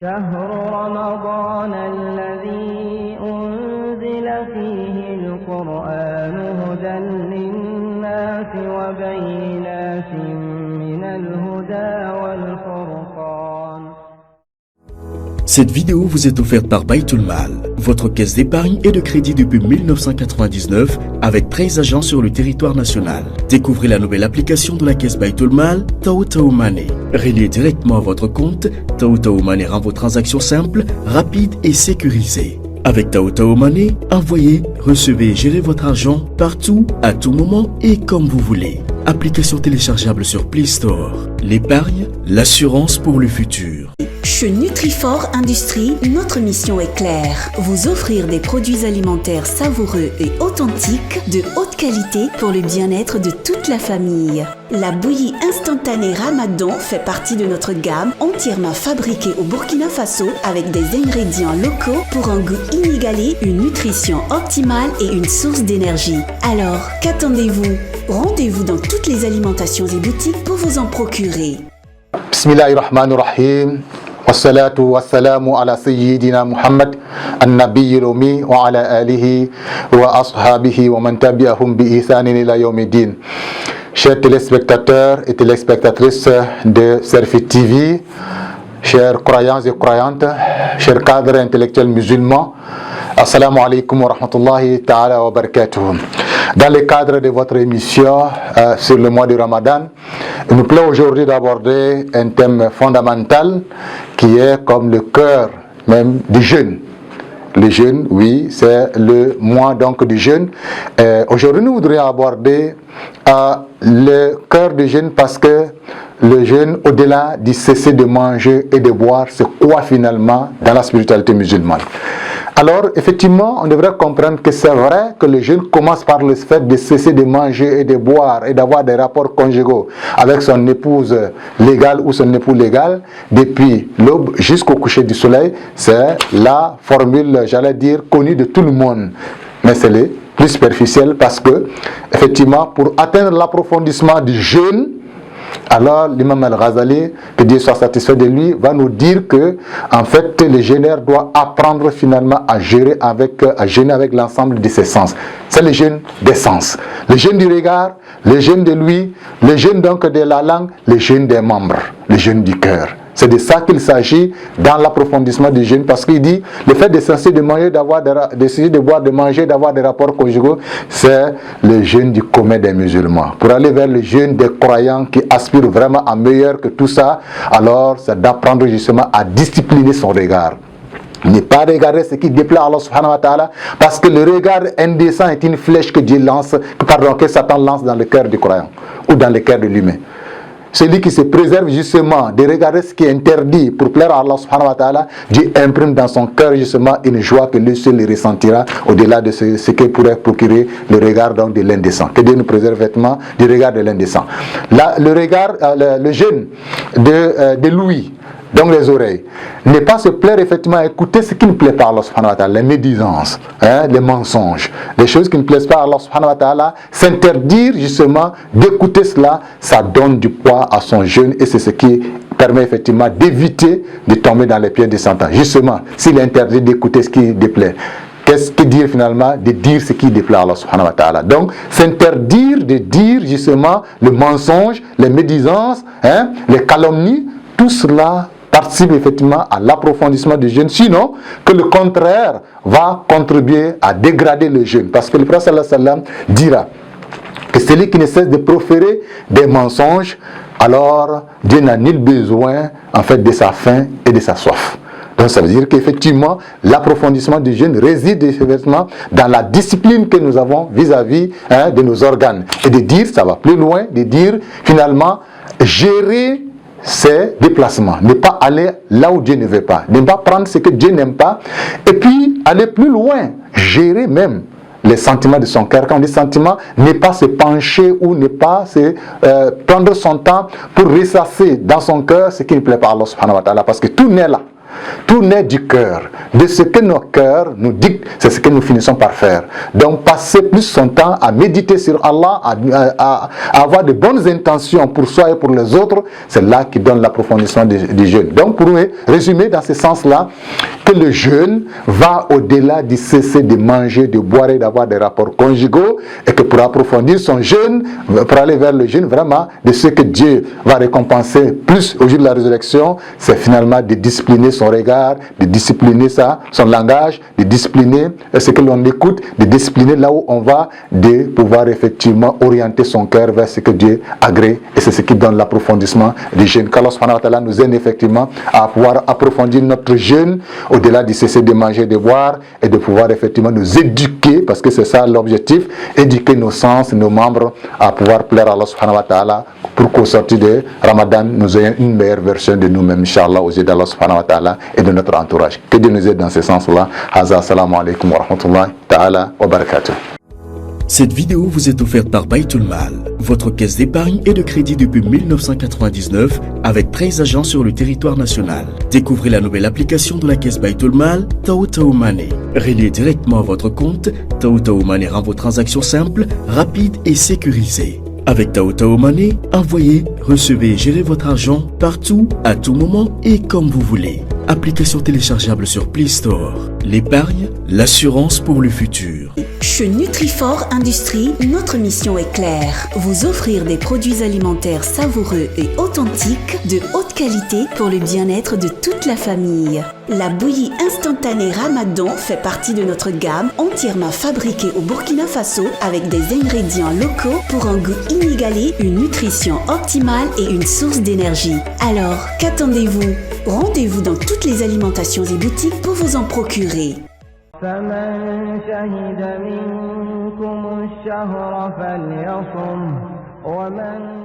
شهر رمضان الذي أنزل فيه القرآن هدى للناس وبينات من الهدى والفرقان. Cette vidéo vous est offerte par Baytul Mal, votre caisse d'épargne et de crédit depuis 1999 avec 13 agents sur le territoire national. Découvrez la nouvelle application de la caisse Baytul Mal, Tao Tao Money. Relié directement à votre compte, Tao Tao Money rend vos transactions simples, rapides et sécurisées. Avec Tao Tao Money, envoyez, recevez et gérez votre argent partout, à tout moment et comme vous voulez. Application téléchargeable sur Play Store. L'épargne, l'assurance pour le futur. Chez Nutrifort Industrie, notre mission est claire. Vous offrir des produits alimentaires savoureux et authentiques, de haute qualité pour le bien-être de toute la famille. La bouillie instantanée Ramadan fait partie de notre gamme entièrement fabriquée au Burkina Faso avec des ingrédients locaux pour un goût inégalé, une nutrition optimale et une source d'énergie. Alors, qu'attendez-vous? Rendez-vous dans toutes les alimentations et boutiques pour vous en procurer. Bismillahirrahmanirrahim. Wassalatu wassalamu ala sayyidina Muhammad an-nabiyyil ummi wa ala alihi wa ashabihi wa man tabi'ahum bi ihsanin ila yawmiddin. Chers téléspectateurs et téléspectatrices de Serfi TV, chers croyants et croyantes, chers cadres intellectuels musulmans, assalamu alaikum wa rahmatullahi ta'ala wa barakatuh. Dans le cadre de votre émission sur le mois de Ramadan, il nous plaît aujourd'hui d'aborder un thème fondamental qui est comme le cœur même du jeûne. Le jeûne, oui, c'est le mois donc du jeûne. Aujourd'hui, nous voudrions aborder le cœur du jeûne parce que le jeûne, au-delà du cesser de manger et de boire, c'est quoi finalement dans la spiritualité musulmane? Alors, effectivement, on devrait comprendre que c'est vrai que le jeûne commence par le fait de cesser de manger et de boire et d'avoir des rapports conjugaux avec son épouse légale ou son époux légal depuis l'aube jusqu'au coucher du soleil. C'est la formule, j'allais dire, connue de tout le monde. Mais c'est le plus superficiel parce que, effectivement, pour atteindre l'approfondissement du jeûne, alors l'imam Al-Ghazali, que Dieu soit satisfait de lui, va nous dire que en fait le jeûneur doit apprendre finalement à jeûner avec l'ensemble de ses sens. C'est le jeûne des sens, le jeûne du regard, le jeûne de l'ouïe, le jeûne donc de la langue, le jeûne des membres, le jeûne du cœur. C'est de ça qu'il s'agit dans l'approfondissement du jeûne, parce qu'il dit le fait de cesser de manger, de cesser de boire, de manger, d'avoir des rapports conjugaux, c'est le jeûne du commun des musulmans. Pour aller vers le jeûne des croyants qui aspirent vraiment à meilleur que tout ça, alors c'est d'apprendre justement à discipliner son regard. Ne pas regarder ce qui déplaît à Allah subhanahu wa ta'ala, parce que le regard indécent est une flèche que Dieu lance, que Satan lance dans le cœur du croyant ou dans le cœur de l'humain. Celui qui se préserve justement de regarder ce qui est interdit pour plaire à Allah subhanahu wa ta'ala, Dieu imprime dans son cœur justement une joie que lui seul ressentira au-delà de ce que pourrait procurer le regard donc de l'indécent. Que Dieu nous préserve effectivement du regard de l'indécent. Le regard, le jeûne de l'ouïe, donc les oreilles, ne pas se plaire effectivement à écouter ce qui ne plaît pas à Allah subhanahu wa ta'ala, les médisances, les mensonges, les choses qui ne plaisent pas à Allah subhanahu wa ta'ala, s'interdire justement d'écouter cela, ça donne du poids à son jeûne et c'est ce qui permet effectivement d'éviter de tomber dans les pieds de Satan. Justement, s'il est interdit d'écouter ce qui déplaît, qu'est-ce que dire finalement? De dire ce qui déplaît à Allah subhanahu wa ta'ala. Donc, s'interdire de dire justement le mensonge, les médisances, les calomnies, tout cela participe effectivement à l'approfondissement du jeûne, sinon que le contraire va contribuer à dégrader le jeûne. Parce que le prophète sallallahu alayhi wa sallam dira que celui qui ne cesse de proférer des mensonges, alors Dieu n'a nul besoin en fait de sa faim et de sa soif. Donc ça veut dire qu'effectivement l'approfondissement du jeûne réside effectivement dans la discipline que nous avons vis-à-vis de nos organes. Et de dire, ça va plus loin, de dire finalement gérer ses déplacements, ne pas aller là où Dieu ne veut pas, ne pas prendre ce que Dieu n'aime pas, et puis aller plus loin, gérer même les sentiments de son cœur. Quand on dit sentiments, ne pas se pencher ou ne pas prendre son temps pour ressasser dans son cœur ce qui ne plaît pas à Allah subhanahu wa ta'ala, parce que tout naît là. Tout naît du cœur. De ce que nos cœurs nous dictent, c'est ce que nous finissons par faire. Donc passer plus son temps à méditer sur Allah, à avoir de bonnes intentions pour soi et pour les autres, c'est là qui donne l'approfondissement du jeûne. Donc pour résumer dans ce sens-là, que le jeûne va au-delà du cesser de manger, de boire et d'avoir des rapports conjugaux, et que pour approfondir son jeûne, pour aller vers le jeûne, vraiment, de ce que Dieu va récompenser plus au jour de la résurrection, c'est finalement de discipliner son regard, de discipliner son langage, de discipliner ce que l'on écoute, de discipliner là où on va, de pouvoir effectivement orienter son cœur vers ce que Dieu agrée, et c'est ce qui donne l'approfondissement du jeûne. Qu'Allah subhanahu wa ta'ala nous aide effectivement à pouvoir approfondir notre jeûne au-delà de cesser de manger, de boire, et de pouvoir effectivement nous éduquer, parce que c'est ça l'objectif, éduquer nos sens, nos membres à pouvoir plaire à Allah subhanahu wa ta'ala, pour qu'au sortir de Ramadan, nous ayons une meilleure version de nous-mêmes, Inch'Allah, aux yeux d'Allah subhanahu wa ta'ala et de notre entourage. Que Dieu nous aide dans ce sens-là. Assalamu alaikum wa rahmatullahi ta'ala wa barakatuh. Cette vidéo vous est offerte par Baytul Mal, votre caisse d'épargne et de crédit depuis 1999 avec 13 agents sur le territoire national. Découvrez la nouvelle application de la caisse Baytul Mal, Taotao Money. Reliez directement à votre compte, Taotao Money rend vos transactions simples, rapides et sécurisées. Avec Taotao Money, envoyez, recevez et gérez votre argent partout, à tout moment et comme vous voulez. Application téléchargeable sur Play Store. L'épargne, l'assurance pour le futur. Chez Nutrifort Industrie, notre mission est claire. Vous offrir des produits alimentaires savoureux et authentiques de haute qualité pour le bien-être de toute la famille. La bouillie instantanée Ramadan fait partie de notre gamme entièrement fabriquée au Burkina Faso avec des ingrédients locaux pour un goût inégalé, une nutrition optimale et une source d'énergie. Alors, qu'attendez-vous? Rendez-vous dans toutes les alimentations et boutiques pour vous en procurer. فمن شهد منكم الشهر فليصم ومن